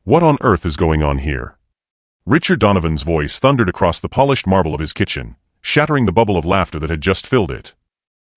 What on earth is going on here? Richard Donovan's voice thundered across the polished marble of his kitchen, shattering the bubble of laughter that had just filled it.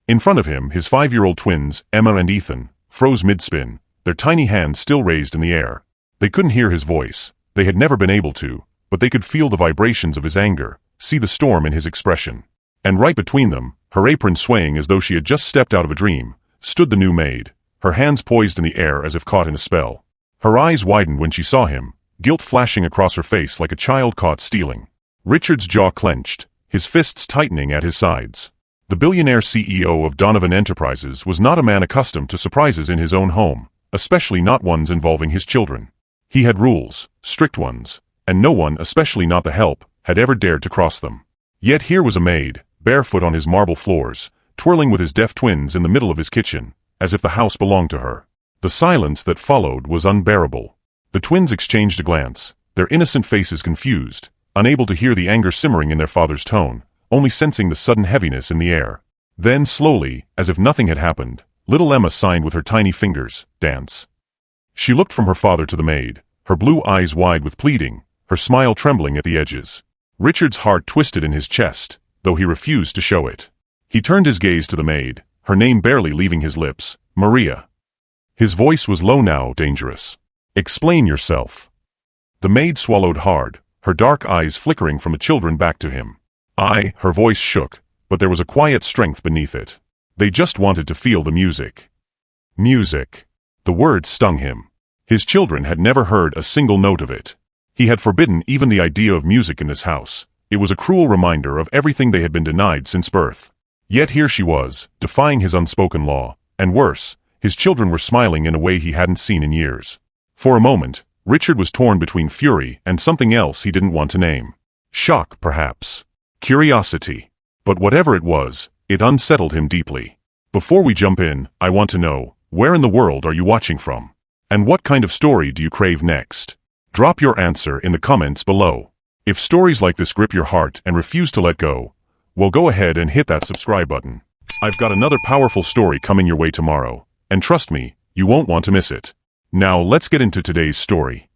In front of him, his 5-year-old twins, Emma and Ethan, froze mid-spin, their tiny hands still raised in the air. They couldn't hear his voice, they had never been able to, but they could feel the vibrations of his anger, see the storm in his expression. And right between them, her apron swaying as though she had just stepped out of a dream, stood the new maid, her hands poised in the air as if caught in a spell. Her eyes widened when she saw him, guilt flashing across her face like a child caught stealing. Richard's jaw clenched, his fists tightening at his sides. The billionaire CEO of Donovan Enterprises was not a man accustomed to surprises in his own home, especially not ones involving his children. He had rules, strict ones, and no one, especially not the help, had ever dared to cross them. Yet here was a maid, barefoot on his marble floors, twirling with his deaf twins in the middle of his kitchen, as if the house belonged to her. The silence that followed was unbearable. The twins exchanged a glance, their innocent faces confused, unable to hear the anger simmering in their father's tone, only sensing the sudden heaviness in the air. Then slowly, as if nothing had happened, little Emma signed with her tiny fingers, "Dance." She looked from her father to the maid, her blue eyes wide with pleading, her smile trembling at the edges. Richard's heart twisted in his chest, though he refused to show it. He turned his gaze to the maid, her name barely leaving his lips, Maria. His voice was low now, dangerous. "Explain yourself." The maid swallowed hard, her dark eyes flickering from the children back to him. Her voice shook, but there was a quiet strength beneath it. They just wanted to feel the music. Music. The word stung him. His children had never heard a single note of it. He had forbidden even the idea of music in this house. It was a cruel reminder of everything they had been denied since birth. Yet here she was, defying his unspoken law, and worse, his children were smiling in a way he hadn't seen in years. For a moment, Richard was torn between fury and something else he didn't want to name. Shock, perhaps. Curiosity. But whatever it was, it unsettled him deeply. Before we jump in, I want to know, where in the world are you watching from? And what kind of story do you crave next? Drop your answer in the comments below. If stories like this grip your heart and refuse to let go, well, go ahead and hit that subscribe button. I've got another powerful story coming your way tomorrow, and trust me, you won't want to miss it. Now let's get into today's story.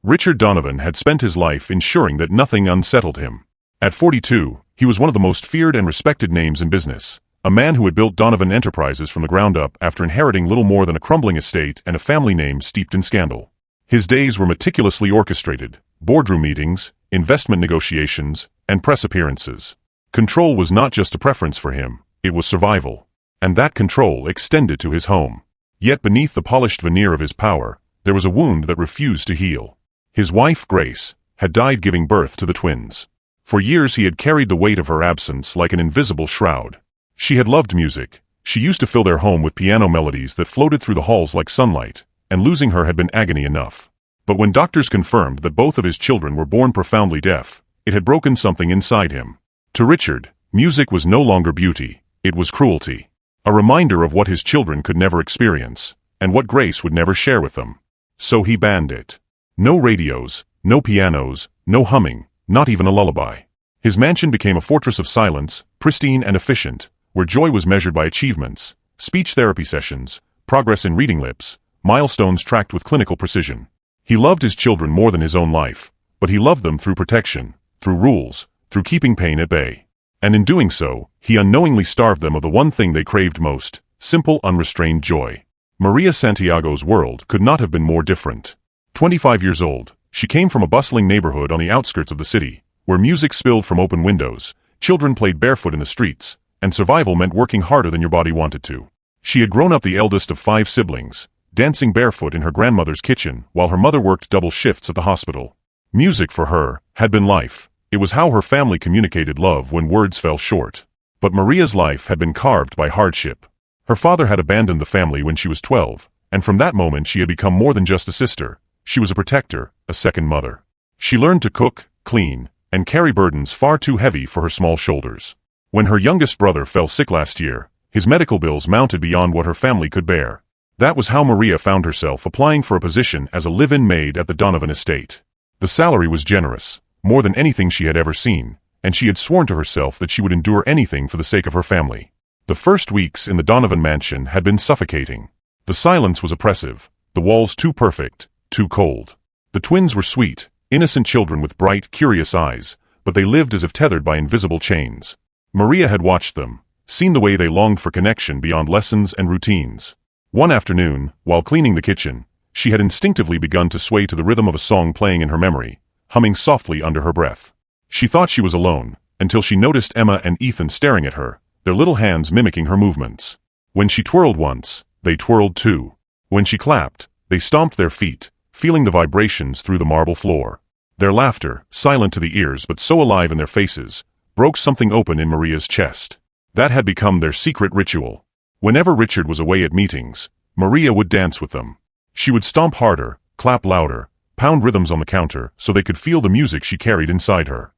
Richard Donovan had spent his life ensuring that nothing unsettled him. At 42, he was one of the most feared and respected names in business, a man who had built Donovan Enterprises from the ground up after inheriting little more than a crumbling estate and a family name steeped in scandal. His days were meticulously orchestrated: boardroom meetings, investment negotiations, and press appearances. Control was not just a preference for him, it was survival. And that control extended to his home. Yet beneath the polished veneer of his power, there was a wound that refused to heal. His wife, Grace, had died giving birth to the twins. For years he had carried the weight of her absence like an invisible shroud. She had loved music. She used to fill their home with piano melodies that floated through the halls like sunlight, and losing her had been agony enough. But when doctors confirmed that both of his children were born profoundly deaf, it had broken something inside him. To Richard, music was no longer beauty, it was cruelty. A reminder of what his children could never experience, and what Grace would never share with them. So he banned it. No radios, no pianos, no humming, not even a lullaby. His mansion became a fortress of silence, pristine and efficient, where joy was measured by achievements, speech therapy sessions, progress in reading lips, milestones tracked with clinical precision. He loved his children more than his own life, but he loved them through protection, through rules, through keeping pain at bay. And in doing so, he unknowingly starved them of the one thing they craved most: simple, unrestrained joy. Maria Santiago's world could not have been more different. 25 years old, she came from a bustling neighborhood on the outskirts of the city, where music spilled from open windows, children played barefoot in the streets, and survival meant working harder than your body wanted to. She had grown up the eldest of 5 siblings, dancing barefoot in her grandmother's kitchen while her mother worked double shifts at the hospital. Music for her had been life. It was how her family communicated love when words fell short. But Maria's life had been carved by hardship. Her father had abandoned the family when she was 12, and from that moment she had become more than just a sister. She was a protector, a second mother. She learned to cook, clean, and carry burdens far too heavy for her small shoulders. When her youngest brother fell sick last year, his medical bills mounted beyond what her family could bear. That was how Maria found herself applying for a position as a live-in maid at the Donovan estate. The salary was generous, more than anything she had ever seen, and she had sworn to herself that she would endure anything for the sake of her family. The first weeks in the Donovan mansion had been suffocating. The silence was oppressive, the walls too perfect, too cold. The twins were sweet, innocent children with bright, curious eyes, but they lived as if tethered by invisible chains. Maria had watched them, seen the way they longed for connection beyond lessons and routines. One afternoon, while cleaning the kitchen, she had instinctively begun to sway to the rhythm of a song playing in her memory, humming softly under her breath. She thought she was alone, until she noticed Emma and Ethan staring at her, their little hands mimicking her movements. When she twirled once, they twirled too. When she clapped, they stomped their feet, feeling the vibrations through the marble floor. Their laughter, silent to the ears but so alive in their faces, broke something open in Maria's chest. That had become their secret ritual. Whenever Richard was away at meetings, Maria would dance with them. She would stomp harder, clap louder, pound rhythms on the counter so they could feel the music she carried inside her.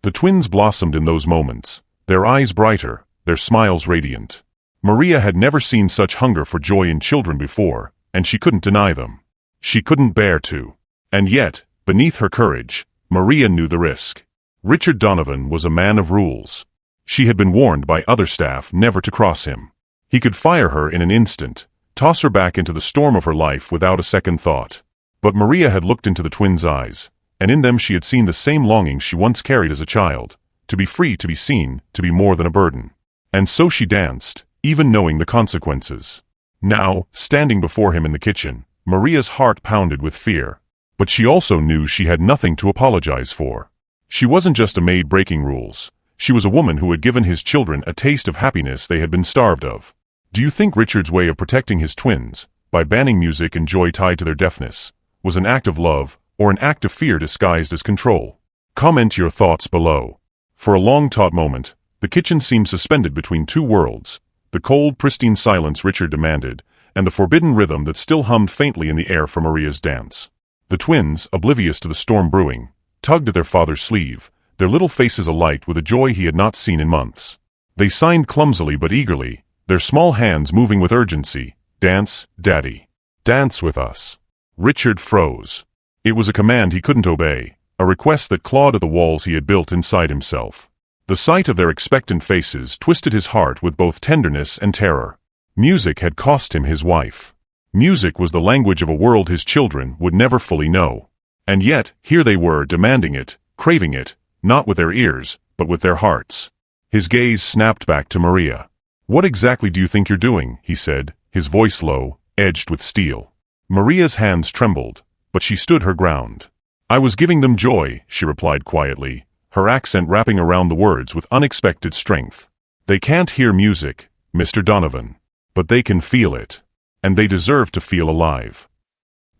The twins blossomed in those moments, their eyes brighter, their smiles radiant. Maria had never seen such hunger for joy in children before, and she couldn't deny them. She couldn't bear to. And yet, beneath her courage, Maria knew the risk. Richard Donovan was a man of rules. She had been warned by other staff never to cross him. He could fire her in an instant, toss her back into the storm of her life without a second thought. But Maria had looked into the twins' eyes, and in them she had seen the same longing she once carried as a child, to be free, to be seen, to be more than a burden. And so she danced, even knowing the consequences. Now, standing before him in the kitchen, Maria's heart pounded with fear. But she also knew she had nothing to apologize for. She wasn't just a maid breaking rules. She was a woman who had given his children a taste of happiness they had been starved of. Do you think Richard's way of protecting his twins, by banning music and joy tied to their deafness, was an act of love, or an act of fear disguised as control? Comment your thoughts below. For a long taut moment, the kitchen seemed suspended between two worlds, the cold, pristine silence Richard demanded, and the forbidden rhythm that still hummed faintly in the air from Maria's dance. The twins, oblivious to the storm brewing, tugged at their father's sleeve, their little faces alight with a joy he had not seen in months. They signed clumsily but eagerly, their small hands moving with urgency. "Dance, Daddy. Dance with us." Richard froze. It was a command he couldn't obey, a request that clawed at the walls he had built inside himself. The sight of their expectant faces twisted his heart with both tenderness and terror. Music had cost him his wife. Music was the language of a world his children would never fully know. And yet, here they were demanding it, craving it, not with their ears, but with their hearts. His gaze snapped back to Maria. "What exactly do you think you're doing?" he said, his voice low, edged with steel. Maria's hands trembled, but she stood her ground. "I was giving them joy," she replied quietly, her accent wrapping around the words with unexpected strength. "They can't hear music, Mr. Donovan, but they can feel it. And they deserve to feel alive."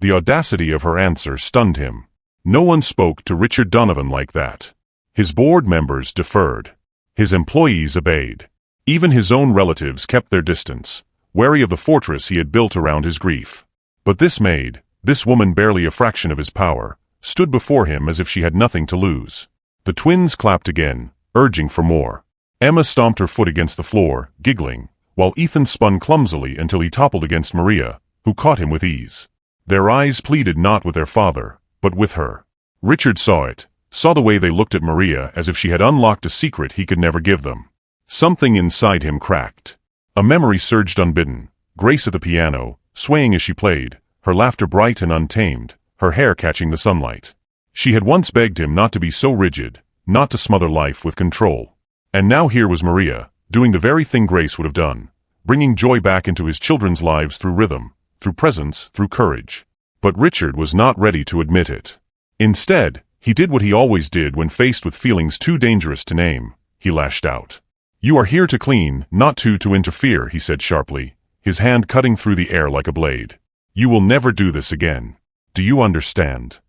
The audacity of her answer stunned him. No one spoke to Richard Donovan like that. His board members deferred. His employees obeyed. Even his own relatives kept their distance, wary of the fortress he had built around his grief. But this maid, this woman barely a fraction of his power, stood before him as if she had nothing to lose. The twins clapped again, urging for more. Emma stomped her foot against the floor, giggling, while Ethan spun clumsily until he toppled against Maria, who caught him with ease. Their eyes pleaded not with their father, but with her. Richard saw it, saw the way they looked at Maria as if she had unlocked a secret he could never give them. Something inside him cracked. A memory surged unbidden. Grace at the piano, swaying as she played, her laughter bright and untamed, her hair catching the sunlight. She had once begged him not to be so rigid, not to smother life with control. And now here was Maria, doing the very thing Grace would have done, bringing joy back into his children's lives through rhythm, through presence, through courage. But Richard was not ready to admit it. Instead, he did what he always did when faced with feelings too dangerous to name. He lashed out. "You are here to clean, not to interfere," he said sharply, his hand cutting through the air like a blade. "You will never do this again. Do you understand?"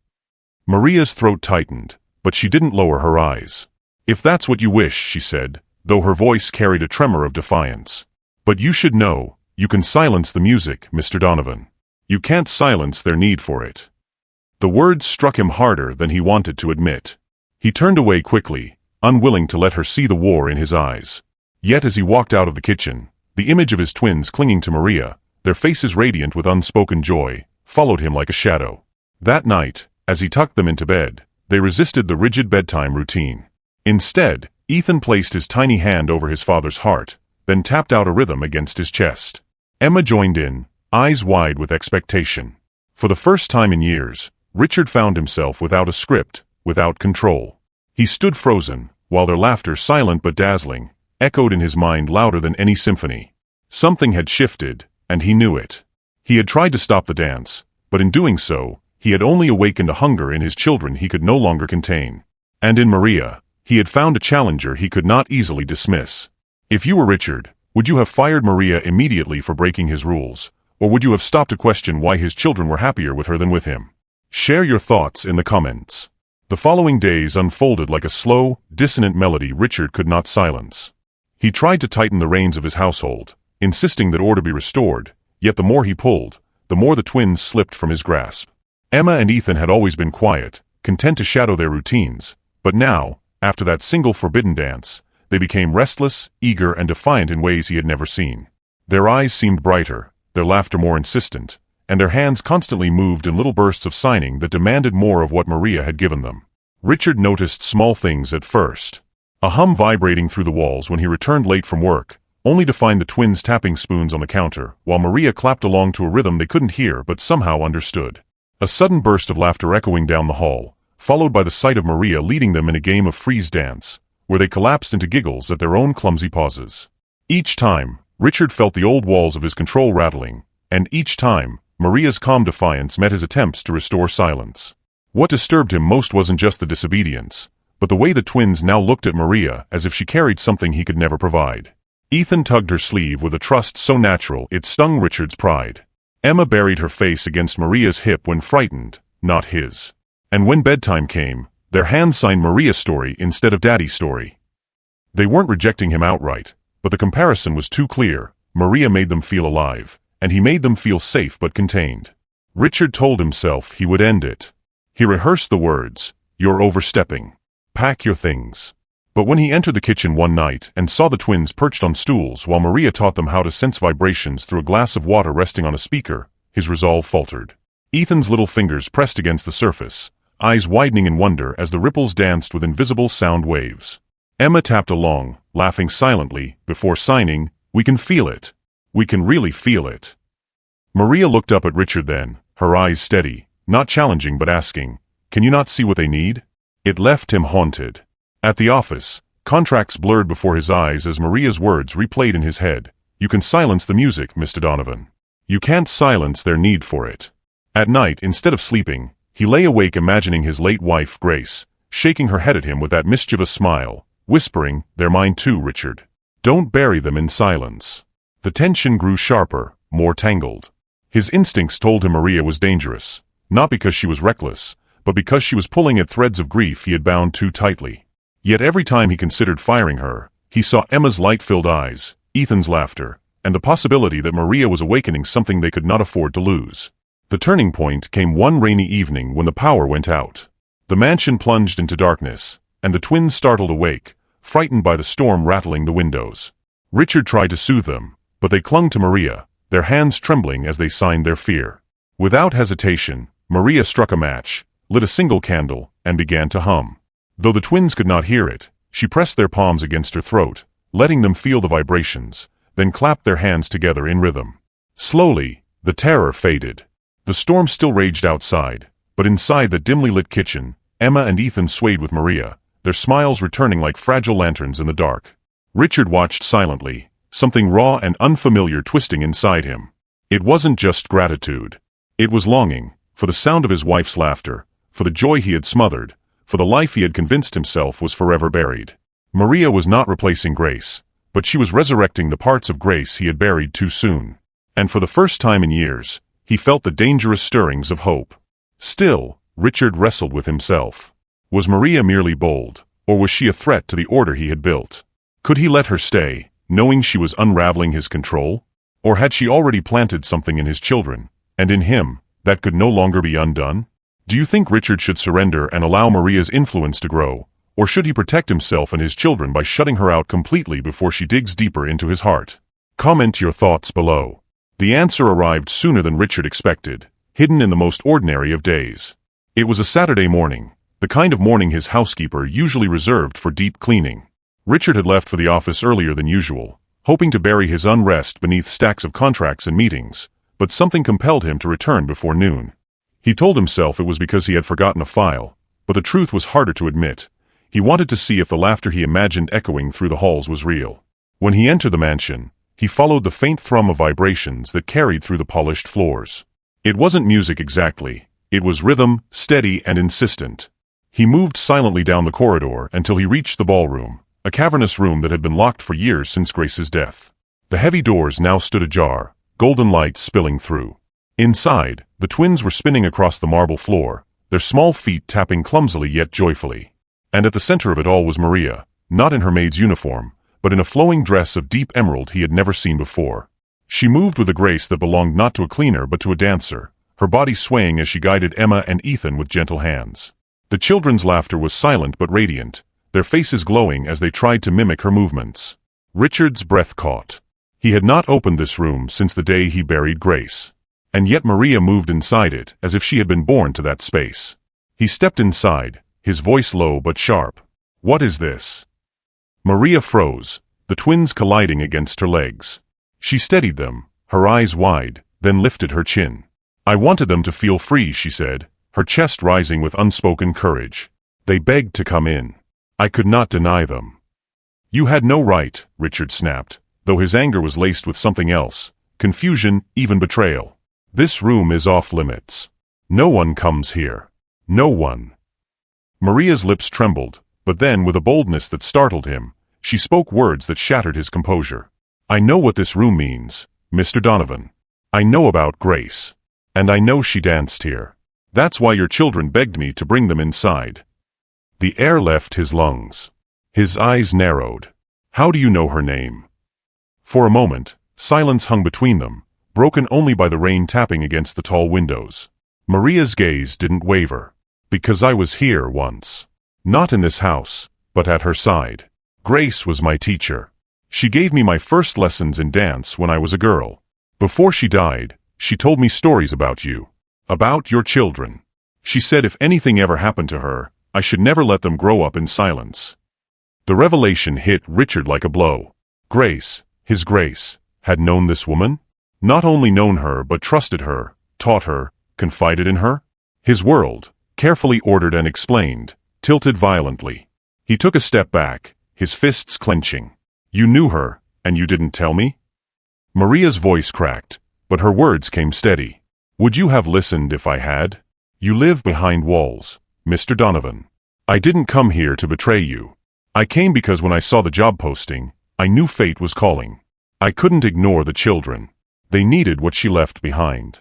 Maria's throat tightened, but she didn't lower her eyes. "If that's what you wish," she said, though her voice carried a tremor of defiance. "But you should know, you can silence the music, Mr. Donovan. You can't silence their need for it." The words struck him harder than he wanted to admit. He turned away quickly, unwilling to let her see the war in his eyes. Yet as he walked out of the kitchen, the image of his twins clinging to Maria, their faces radiant with unspoken joy, followed him like a shadow. That night, as he tucked them into bed, they resisted the rigid bedtime routine. Instead, Ethan placed his tiny hand over his father's heart, then tapped out a rhythm against his chest. Emma joined in, eyes wide with expectation. For the first time in years, Richard found himself without a script, without control. He stood frozen, while their laughter, silent but dazzling, echoed in his mind louder than any symphony. Something had shifted, and he knew it. He had tried to stop the dance, but in doing so, he had only awakened a hunger in his children he could no longer contain. And in Maria, he had found a challenger he could not easily dismiss. If you were Richard, would you have fired Maria immediately for breaking his rules, or would you have stopped to question why his children were happier with her than with him? Share your thoughts in the comments. The following days unfolded like a slow, dissonant melody Richard could not silence. He tried to tighten the reins of his household, insisting that order be restored, yet the more he pulled, the more the twins slipped from his grasp. Emma and Ethan had always been quiet, content to shadow their routines, but now, after that single forbidden dance, they became restless, eager, and defiant in ways he had never seen. Their eyes seemed brighter, their laughter more insistent, and their hands constantly moved in little bursts of signing that demanded more of what Maria had given them. Richard noticed small things at first. A hum vibrating through the walls when he returned late from work, only to find the twins tapping spoons on the counter, while Maria clapped along to a rhythm they couldn't hear but somehow understood. A sudden burst of laughter echoing down the hall, followed by the sight of Maria leading them in a game of freeze dance, where they collapsed into giggles at their own clumsy pauses. Each time, Richard felt the old walls of his control rattling, and each time, Maria's calm defiance met his attempts to restore silence. What disturbed him most wasn't just the disobedience, but the way the twins now looked at Maria as if she carried something he could never provide. Ethan tugged her sleeve with a trust so natural it stung Richard's pride. Emma buried her face against Maria's hip when frightened, not his. And when bedtime came, their hands signed Maria's story instead of Daddy's story. They weren't rejecting him outright, but the comparison was too clear. Maria made them feel alive, and he made them feel safe but contained. Richard told himself he would end it. He rehearsed the words, "You're overstepping. Pack your things." But when he entered the kitchen one night and saw the twins perched on stools while Maria taught them how to sense vibrations through a glass of water resting on a speaker, his resolve faltered. Ethan's little fingers pressed against the surface, eyes widening in wonder as the ripples danced with invisible sound waves. Emma tapped along, laughing silently, before signing, "We can feel it. We can really feel it." Maria looked up at Richard then, her eyes steady, not challenging but asking, "Can you not see what they need?" It left him haunted. At the office, contracts blurred before his eyes as Maria's words replayed in his head. "You can silence the music, Mr. Donovan. You can't silence their need for it." At night, instead of sleeping, he lay awake imagining his late wife, Grace, shaking her head at him with that mischievous smile, whispering, "They're mine too, Richard. Don't bury them in silence." The tension grew sharper, more tangled. His instincts told him Maria was dangerous, not because she was reckless, but because she was pulling at threads of grief he had bound too tightly. Yet every time he considered firing her, he saw Emma's light-filled eyes, Ethan's laughter, and the possibility that Maria was awakening something they could not afford to lose. The turning point came one rainy evening when the power went out. The mansion plunged into darkness, and the twins startled awake, frightened by the storm rattling the windows. Richard tried to soothe them, but they clung to Maria, their hands trembling as they signed their fear. Without hesitation, Maria struck a match, lit a single candle, and began to hum. Though the twins could not hear it, she pressed their palms against her throat, letting them feel the vibrations, then clapped their hands together in rhythm. Slowly, the terror faded. The storm still raged outside, but inside the dimly lit kitchen, Emma and Ethan swayed with Maria, their smiles returning like fragile lanterns in the dark. Richard watched silently, something raw and unfamiliar twisting inside him. It wasn't just gratitude. It was longing, for the sound of his wife's laughter, for the joy he had smothered, for the life he had convinced himself was forever buried. Maria was not replacing Grace, but she was resurrecting the parts of Grace he had buried too soon. And for the first time in years, he felt the dangerous stirrings of hope. Still, Richard wrestled with himself. Was Maria merely bold, or was she a threat to the order he had built? Could he let her stay, knowing she was unraveling his control? Or had she already planted something in his children, and in him, that could no longer be undone? Do you think Richard should surrender and allow Maria's influence to grow, or should he protect himself and his children by shutting her out completely before she digs deeper into his heart? Comment your thoughts below. The answer arrived sooner than Richard expected, hidden in the most ordinary of days. It was a Saturday morning, the kind of morning his housekeeper usually reserved for deep cleaning. Richard had left for the office earlier than usual, hoping to bury his unrest beneath stacks of contracts and meetings, but something compelled him to return before noon. He told himself it was because he had forgotten a file, but the truth was harder to admit. He wanted to see if the laughter he imagined echoing through the halls was real. When he entered the mansion, he followed the faint thrum of vibrations that carried through the polished floors. It wasn't music exactly. It was rhythm, steady and insistent. He moved silently down the corridor until he reached the ballroom, a cavernous room that had been locked for years since Grace's death. The heavy doors now stood ajar, golden light spilling through. Inside, the twins were spinning across the marble floor, their small feet tapping clumsily yet joyfully. And at the center of it all was Maria, not in her maid's uniform, but in a flowing dress of deep emerald he had never seen before. She moved with a grace that belonged not to a cleaner but to a dancer, her body swaying as she guided Emma and Ethan with gentle hands. The children's laughter was silent but radiant, their faces glowing as they tried to mimic her movements. Richard's breath caught. He had not opened this room since the day he buried Grace. And yet Maria moved inside it as if she had been born to that space. He stepped inside, his voice low but sharp. "What is this?" Maria froze, the twins colliding against her legs. She steadied them, her eyes wide, then lifted her chin. "I wanted them to feel free," she said, her chest rising with unspoken courage. "They begged to come in. I could not deny them." "You had no right," Richard snapped, though his anger was laced with something else, confusion, even betrayal. "This room is off limits. No one comes here. No one." Maria's lips trembled, but then, with a boldness that startled him, she spoke words that shattered his composure. "I know what this room means, Mr. Donovan. I know about Grace. And I know she danced here. That's why your children begged me to bring them inside." The air left his lungs. His eyes narrowed. "How do you know her name?" For a moment, silence hung between them, broken only by the rain tapping against the tall windows. Maria's gaze didn't waver. "Because I was here once. Not in this house, but at her side. Grace was my teacher. She gave me my first lessons in dance when I was a girl. Before she died, she told me stories about you. About your children. She said if anything ever happened to her, I should never let them grow up in silence." The revelation hit Richard like a blow. Grace, his Grace, had known this woman? Not only known her but trusted her, taught her, confided in her? His world, carefully ordered and explained, tilted violently. He took a step back, his fists clenching. "You knew her, and you didn't tell me?" Maria's voice cracked, but her words came steady. "Would you have listened if I had? You live behind walls, Mr. Donovan. I didn't come here to betray you. I came because when I saw the job posting, I knew fate was calling. I couldn't ignore the children. They needed what she left behind."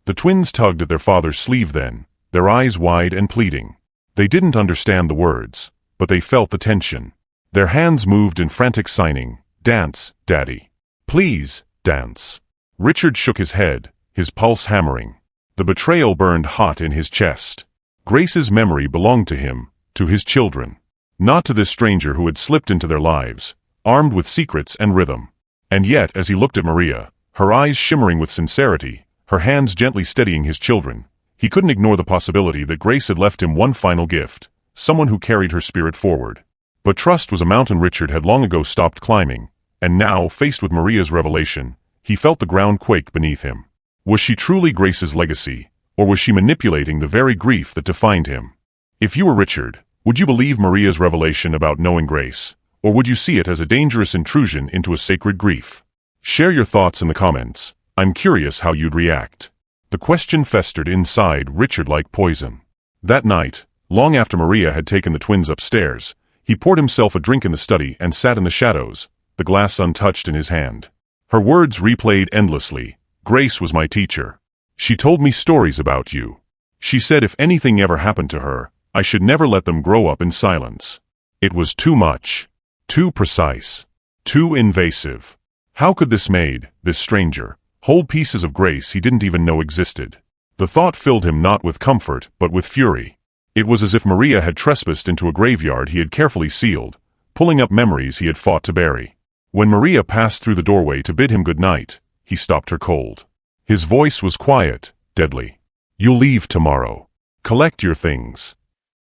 The twins tugged at their father's sleeve then, their eyes wide and pleading. They didn't understand the words, but they felt the tension. Their hands moved in frantic signing. "Dance, Daddy. Please, dance." Richard shook his head, his pulse hammering. The betrayal burned hot in his chest. Grace's memory belonged to him, to his children. Not to this stranger who had slipped into their lives, armed with secrets and rhythm. And yet, as he looked at Maria, her eyes shimmering with sincerity, her hands gently steadying his children, he couldn't ignore the possibility that Grace had left him one final gift, someone who carried her spirit forward. But trust was a mountain Richard had long ago stopped climbing, and now, faced with Maria's revelation, he felt the ground quake beneath him. Was she truly Grace's legacy, or was she manipulating the very grief that defined him? If you were Richard, would you believe Maria's revelation about knowing Grace, or would you see it as a dangerous intrusion into a sacred grief? Share your thoughts in the comments. I'm curious how you'd react. The question festered inside Richard like poison. That night, long after Maria had taken the twins upstairs, he poured himself a drink in the study and sat in the shadows, the glass untouched in his hand. Her words replayed endlessly. "Grace was my teacher. She told me stories about you. She said if anything ever happened to her, I should never let them grow up in silence." It was too much. Too precise. Too invasive. How could this maid, this stranger, hold pieces of Grace he didn't even know existed? The thought filled him not with comfort, but with fury. It was as if Maria had trespassed into a graveyard he had carefully sealed, pulling up memories he had fought to bury. When Maria passed through the doorway to bid him good night, he stopped her cold. His voice was quiet, deadly. "You'll leave tomorrow. Collect your things."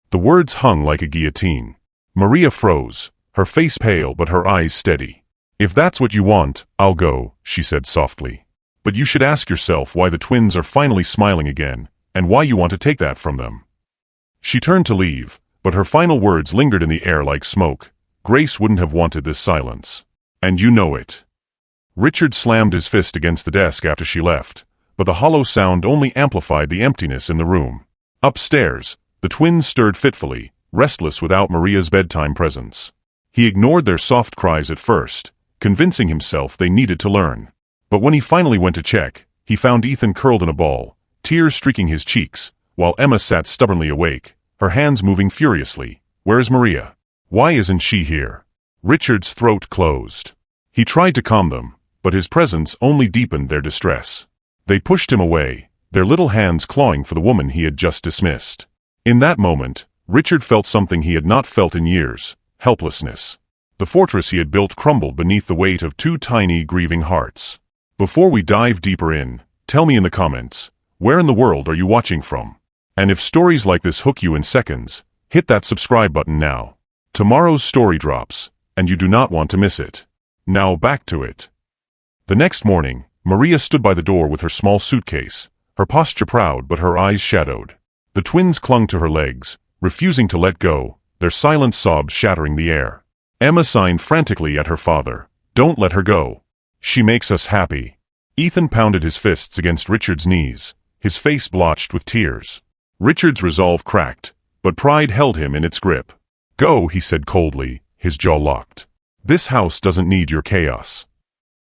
The words hung like a guillotine. Maria froze, her face pale but her eyes steady. "If that's what you want, I'll go," she said softly. "But you should ask yourself why the twins are finally smiling again, and why you want to take that from them." She turned to leave, but her final words lingered in the air like smoke. "Grace wouldn't have wanted this silence. And you know it." Richard slammed his fist against the desk after she left, but the hollow sound only amplified the emptiness in the room. Upstairs, the twins stirred fitfully, restless without Maria's bedtime presence. He ignored their soft cries at first, convincing himself they needed to learn. But when he finally went to check, he found Ethan curled in a ball, tears streaking his cheeks, while Emma sat stubbornly awake, her hands moving furiously. "Where's Maria? Why isn't she here?" Richard's throat closed. He tried to calm them, but his presence only deepened their distress. They pushed him away, their little hands clawing for the woman he had just dismissed. In that moment, Richard felt something he had not felt in years: helplessness. The fortress he had built crumbled beneath the weight of two tiny, grieving hearts. Before we dive deeper in, tell me in the comments, where in the world are you watching from? And if stories like this hook you in seconds, hit that subscribe button now. Tomorrow's story drops, and you do not want to miss it. Now back to it. The next morning, Maria stood by the door with her small suitcase, her posture proud but her eyes shadowed. The twins clung to her legs, refusing to let go, their silent sobs shattering the air. Emma signed frantically at her father. "Don't let her go. She makes us happy." Ethan pounded his fists against Richard's knees, his face blotched with tears. Richard's resolve cracked, but pride held him in its grip. "Go," he said coldly, his jaw locked. "This house doesn't need your chaos."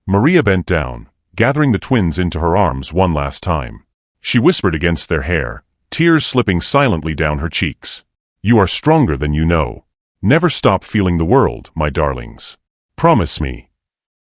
Maria bent down, gathering the twins into her arms one last time. She whispered against their hair, tears slipping silently down her cheeks. "You are stronger than you know. Never stop feeling the world, my darlings. Promise me."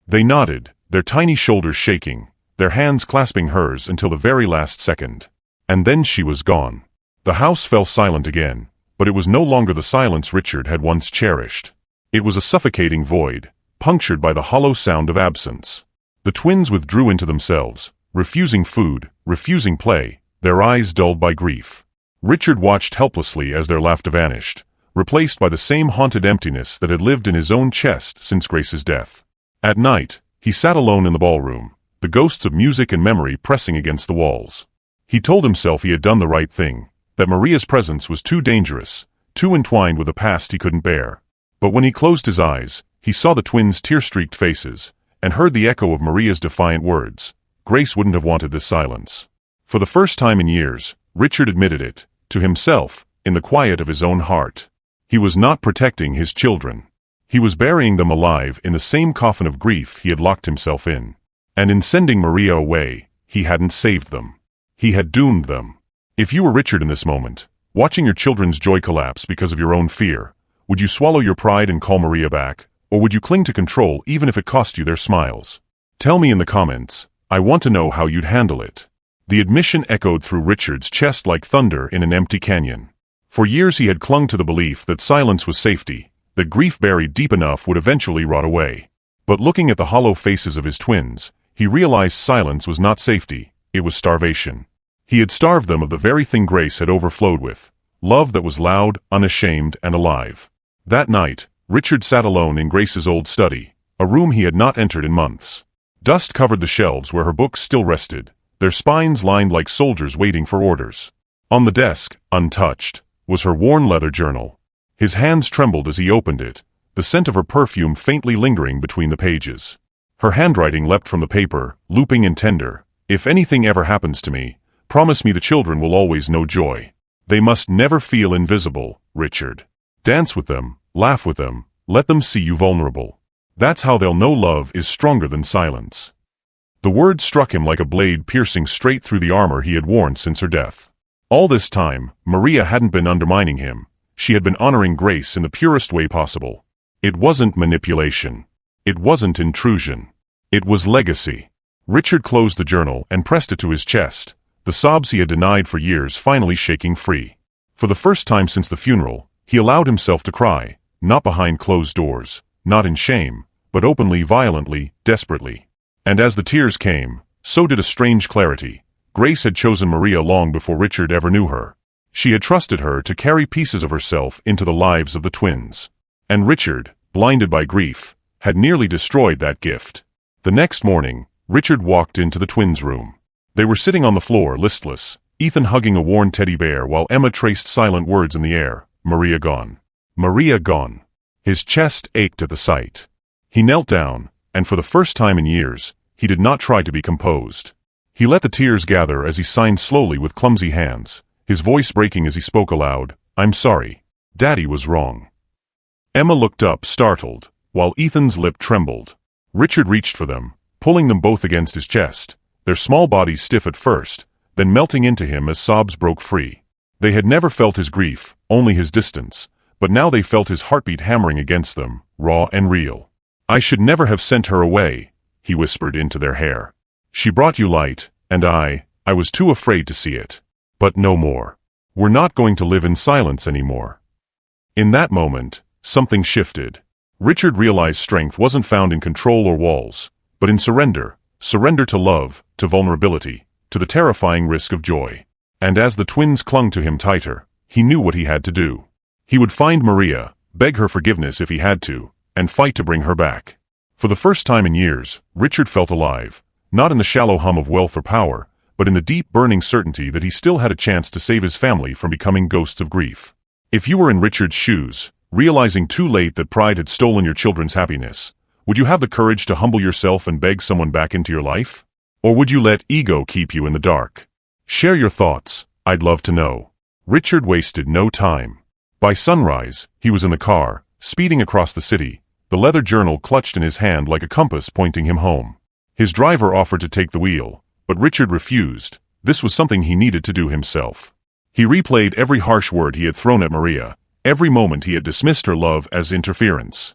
They nodded, their tiny shoulders shaking, their hands clasping hers until the very last second. And then she was gone. The house fell silent again, but it was no longer the silence Richard had once cherished. It was a suffocating void, punctured by the hollow sound of absence. The twins withdrew into themselves, refusing food, refusing play, their eyes dulled by grief. Richard watched helplessly as their laughter vanished, replaced by the same haunted emptiness that had lived in his own chest since Grace's death. At night, he sat alone in the ballroom, the ghosts of music and memory pressing against the walls. He told himself he had done the right thing, that Maria's presence was too dangerous, too entwined with a past he couldn't bear. But when he closed his eyes, he saw the twins' tear-streaked faces, and heard the echo of Maria's defiant words. Grace wouldn't have wanted this silence. For the first time in years, Richard admitted it, to himself, in the quiet of his own heart. He was not protecting his children. He was burying them alive in the same coffin of grief he had locked himself in. And in sending Maria away, he hadn't saved them. He had doomed them. If you were Richard in this moment, watching your children's joy collapse because of your own fear, would you swallow your pride and call Maria back, or would you cling to control even if it cost you their smiles? Tell me in the comments. I want to know how you'd handle it. The admission echoed through Richard's chest like thunder in an empty canyon. For years he had clung to the belief that silence was safety, that grief buried deep enough would eventually rot away. But looking at the hollow faces of his twins, he realized silence was not safety, it was starvation. He had starved them of the very thing Grace had overflowed with, love that was loud, unashamed, and alive. That night, Richard sat alone in Grace's old study, a room he had not entered in months. Dust covered the shelves where her books still rested, their spines lined like soldiers waiting for orders. On the desk, untouched, was her worn leather journal. His hands trembled as he opened it, the scent of her perfume faintly lingering between the pages. Her handwriting leapt from the paper, looping and tender. "If anything ever happens to me, promise me the children will always know joy. They must never feel invisible, Richard. Dance with them, laugh with them, let them see you vulnerable. That's how they'll know love is stronger than silence." The words struck him like a blade piercing straight through the armor he had worn since her death. All this time, Maria hadn't been undermining him. She had been honoring Grace in the purest way possible. It wasn't manipulation. It wasn't intrusion. It was legacy. Richard closed the journal and pressed it to his chest, the sobs he had denied for years finally shaking free. For the first time since the funeral, he allowed himself to cry, not behind closed doors, not in shame, but openly, violently, desperately. And as the tears came, so did a strange clarity. Grace had chosen Maria long before Richard ever knew her. She had trusted her to carry pieces of herself into the lives of the twins. And Richard, blinded by grief, had nearly destroyed that gift. The next morning, Richard walked into the twins' room. They were sitting on the floor, listless, Ethan hugging a worn teddy bear while Emma traced silent words in the air. Maria gone. Maria gone. His chest ached at the sight. He knelt down, and for the first time in years, he did not try to be composed. He let the tears gather as he signed slowly with clumsy hands, his voice breaking as he spoke aloud. I'm sorry. Daddy was wrong. Emma looked up, startled, while Ethan's lip trembled. Richard reached for them, pulling them both against his chest, their small bodies stiff at first, then melting into him as sobs broke free. They had never felt his grief, only his distance, but now they felt his heartbeat hammering against them, raw and real. I should never have sent her away, he whispered into their hair. She brought you light, and I was too afraid to see it. But no more. We're not going to live in silence anymore. In that moment, something shifted. Richard realized strength wasn't found in control or walls, but in surrender to love, to vulnerability, to the terrifying risk of joy. And as the twins clung to him tighter, he knew what he had to do. He would find Maria, beg her forgiveness if he had to, and fight to bring her back. For the first time in years, Richard felt alive, not in the shallow hum of wealth or power, but in the deep burning certainty that he still had a chance to save his family from becoming ghosts of grief. If you were in Richard's shoes, realizing too late that pride had stolen your children's happiness, would you have the courage to humble yourself and beg someone back into your life? Or would you let ego keep you in the dark? Share your thoughts, I'd love to know. Richard wasted no time. By sunrise, he was in the car, speeding across the city, the leather journal clutched in his hand like a compass pointing him home. His driver offered to take the wheel, but Richard refused. This was something he needed to do himself. He replayed every harsh word he had thrown at Maria, every moment he had dismissed her love as interference.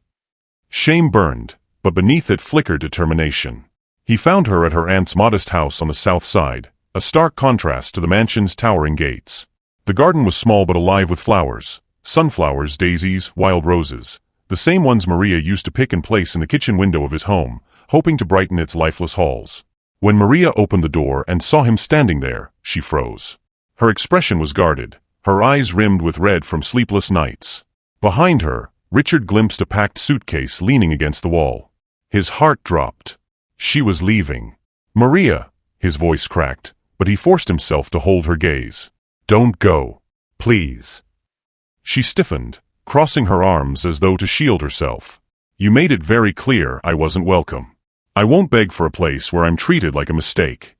Shame burned, but beneath it flickered determination. He found her at her aunt's modest house on the south side, a stark contrast to the mansion's towering gates. The garden was small but alive with flowers, sunflowers, daisies, wild roses, the same ones Maria used to pick and place in the kitchen window of his home, hoping to brighten its lifeless halls. When Maria opened the door and saw him standing there, she froze. Her expression was guarded, her eyes rimmed with red from sleepless nights. Behind her, Richard glimpsed a packed suitcase leaning against the wall. His heart dropped. She was leaving. Maria, his voice cracked, but he forced himself to hold her gaze. Don't go. Please. She stiffened, crossing her arms as though to shield herself. You made it very clear I wasn't welcome. I won't beg for a place where I'm treated like a mistake.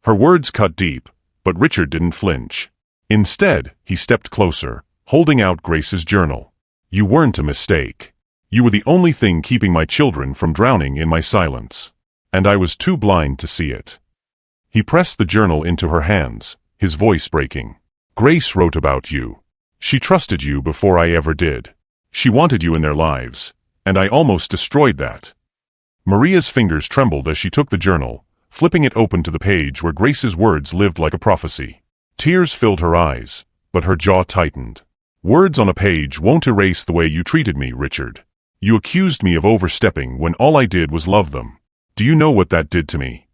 Her words cut deep, but Richard didn't flinch. Instead, he stepped closer, holding out Grace's journal. You weren't a mistake. You were the only thing keeping my children from drowning in my silence. And I was too blind to see it. He pressed the journal into her hands, his voice breaking. Grace wrote about you. She trusted you before I ever did. She wanted you in their lives, and I almost destroyed that. Maria's fingers trembled as she took the journal, flipping it open to the page where Grace's words lived like a prophecy. Tears filled her eyes, but her jaw tightened. Words on a page won't erase the way you treated me, Richard. You accused me of overstepping when all I did was love them. Do you know what that did to me?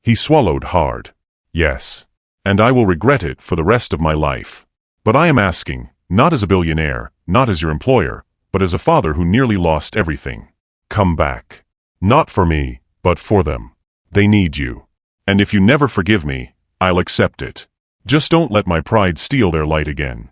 He swallowed hard. Yes. And I will regret it for the rest of my life. But I am asking, not as a billionaire, not as your employer, but as a father who nearly lost everything. Come back. Not for me, but for them. They need you. And if you never forgive me, I'll accept it. Just don't let my pride steal their light again.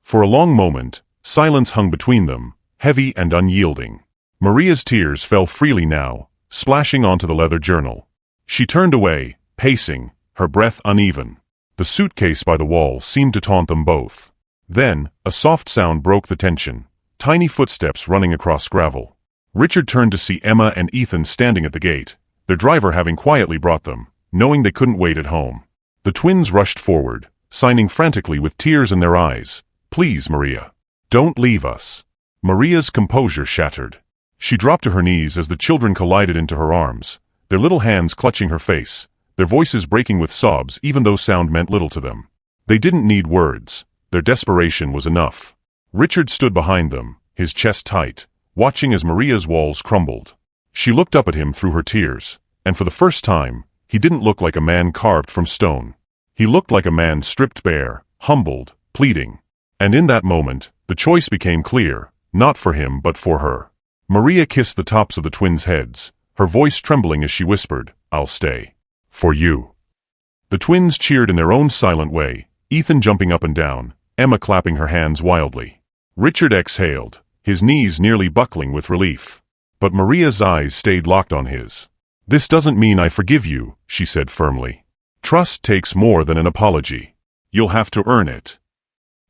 For a long moment, silence hung between them, heavy and unyielding. Maria's tears fell freely now, splashing onto the leather journal. She turned away, pacing, her breath uneven. The suitcase by the wall seemed to taunt them both. Then, a soft sound broke the tension, tiny footsteps running across gravel. Richard turned to see Emma and Ethan standing at the gate, their driver having quietly brought them, knowing they couldn't wait at home. The twins rushed forward, signing frantically with tears in their eyes. Please, Maria. Don't leave us. Maria's composure shattered. She dropped to her knees as the children collided into her arms, their little hands clutching her face, their voices breaking with sobs even though sound meant little to them. They didn't need words. Their desperation was enough. Richard stood behind them, his chest tight, watching as Maria's walls crumbled. She looked up at him through her tears, and for the first time, he didn't look like a man carved from stone. He looked like a man stripped bare, humbled, pleading. And in that moment, the choice became clear, not for him but for her. Maria kissed the tops of the twins' heads, her voice trembling as she whispered, I'll stay. For you. The twins cheered in their own silent way, Ethan jumping up and down, Emma clapping her hands wildly. Richard exhaled, his knees nearly buckling with relief. But Maria's eyes stayed locked on his. "This doesn't mean I forgive you," she said firmly. "Trust takes more than an apology. You'll have to earn it."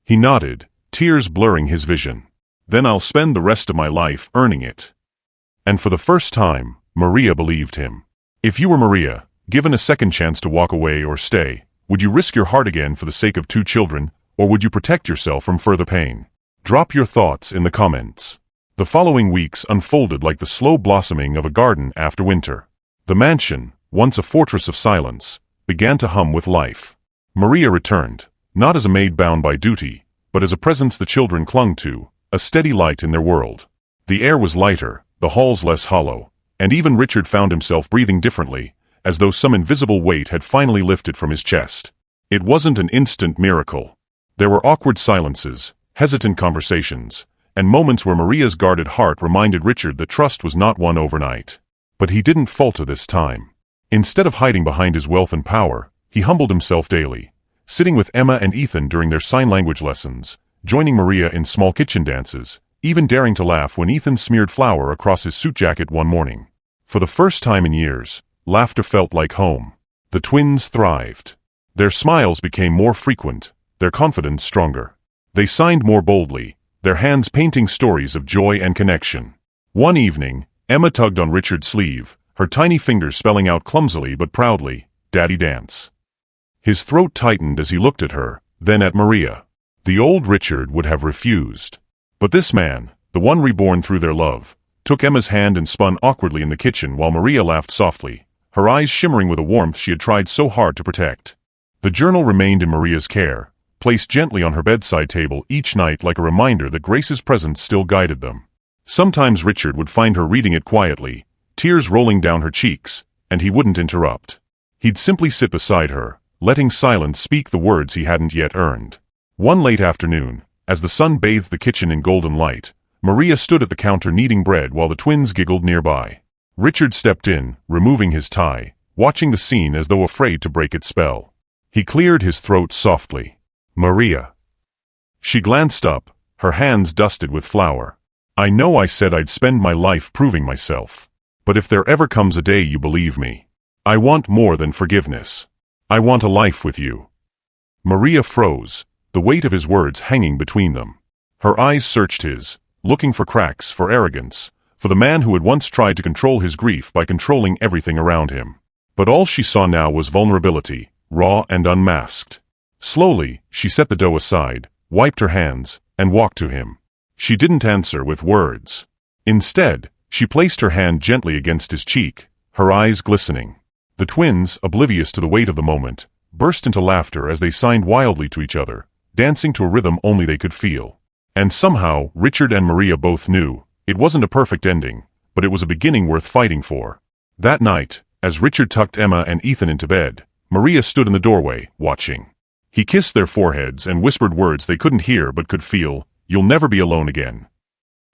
He nodded, tears blurring his vision. "Then I'll spend the rest of my life earning it." And for the first time, Maria believed him. If you were Maria, given a second chance to walk away or stay, would you risk your heart again for the sake of 2 children, or would you protect yourself from further pain? Drop your thoughts in the comments. The following weeks unfolded like the slow blossoming of a garden after winter. The mansion, once a fortress of silence, began to hum with life. Maria returned, not as a maid bound by duty, but as a presence the children clung to, a steady light in their world. The air was lighter, the halls less hollow, and even Richard found himself breathing differently, as though some invisible weight had finally lifted from his chest. It wasn't an instant miracle. There were awkward silences, hesitant conversations, and moments where Maria's guarded heart reminded Richard that trust was not won overnight. But he didn't falter this time. Instead of hiding behind his wealth and power, he humbled himself daily, sitting with Emma and Ethan during their sign language lessons, joining Maria in small kitchen dances, even daring to laugh when Ethan smeared flour across his suit jacket one morning. For the first time in years, laughter felt like home. The twins thrived. Their smiles became more frequent, their confidence stronger. They signed more boldly, their hands painting stories of joy and connection. One evening, Emma tugged on Richard's sleeve, her tiny fingers spelling out clumsily but proudly, "Daddy Dance." His throat tightened as he looked at her, then at Maria. The old Richard would have refused. But this man, the one reborn through their love, took Emma's hand and spun awkwardly in the kitchen while Maria laughed softly, her eyes shimmering with a warmth she had tried so hard to protect. The journal remained in Maria's care, placed gently on her bedside table each night like a reminder that Grace's presence still guided them. Sometimes Richard would find her reading it quietly, tears rolling down her cheeks, and he wouldn't interrupt. He'd simply sit beside her, letting silence speak the words he hadn't yet earned. One late afternoon, as the sun bathed the kitchen in golden light, Maria stood at the counter kneading bread while the twins giggled nearby. Richard stepped in, removing his tie, watching the scene as though afraid to break its spell. He cleared his throat softly. "Maria." She glanced up, her hands dusted with flour. "I know I said I'd spend my life proving myself. But if there ever comes a day you believe me, I want more than forgiveness. I want a life with you." Maria froze, the weight of his words hanging between them. Her eyes searched his, looking for cracks, for arrogance, for the man who had once tried to control his grief by controlling everything around him. But all she saw now was vulnerability, raw and unmasked. Slowly, she set the dough aside, wiped her hands, and walked to him. She didn't answer with words. Instead, she placed her hand gently against his cheek, her eyes glistening. The twins, oblivious to the weight of the moment, burst into laughter as they signed wildly to each other, dancing to a rhythm only they could feel. And somehow, Richard and Maria both knew, it wasn't a perfect ending, but it was a beginning worth fighting for. That night, as Richard tucked Emma and Ethan into bed, Maria stood in the doorway, watching. He kissed their foreheads and whispered words they couldn't hear but could feel, "You'll never be alone again."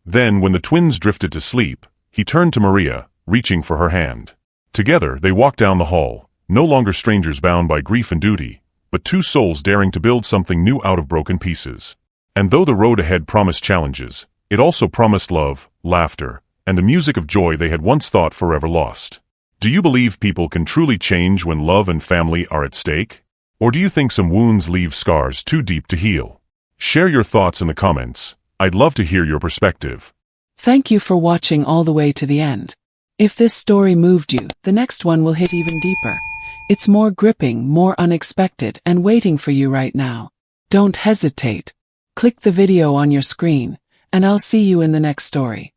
Then, when the twins drifted to sleep, he turned to Maria, reaching for her hand. Together, they walked down the hall, no longer strangers bound by grief and duty, but 2 souls daring to build something new out of broken pieces. And though the road ahead promised challenges, it also promised love, laughter, and the music of joy they had once thought forever lost. Do you believe people can truly change when love and family are at stake? Or do you think some wounds leave scars too deep to heal? Share your thoughts in the comments. I'd love to hear your perspective. Thank you for watching all the way to the end. If this story moved you, the next one will hit even deeper. It's more gripping, more unexpected, and waiting for you right now. Don't hesitate. Click the video on your screen, and I'll see you in the next story.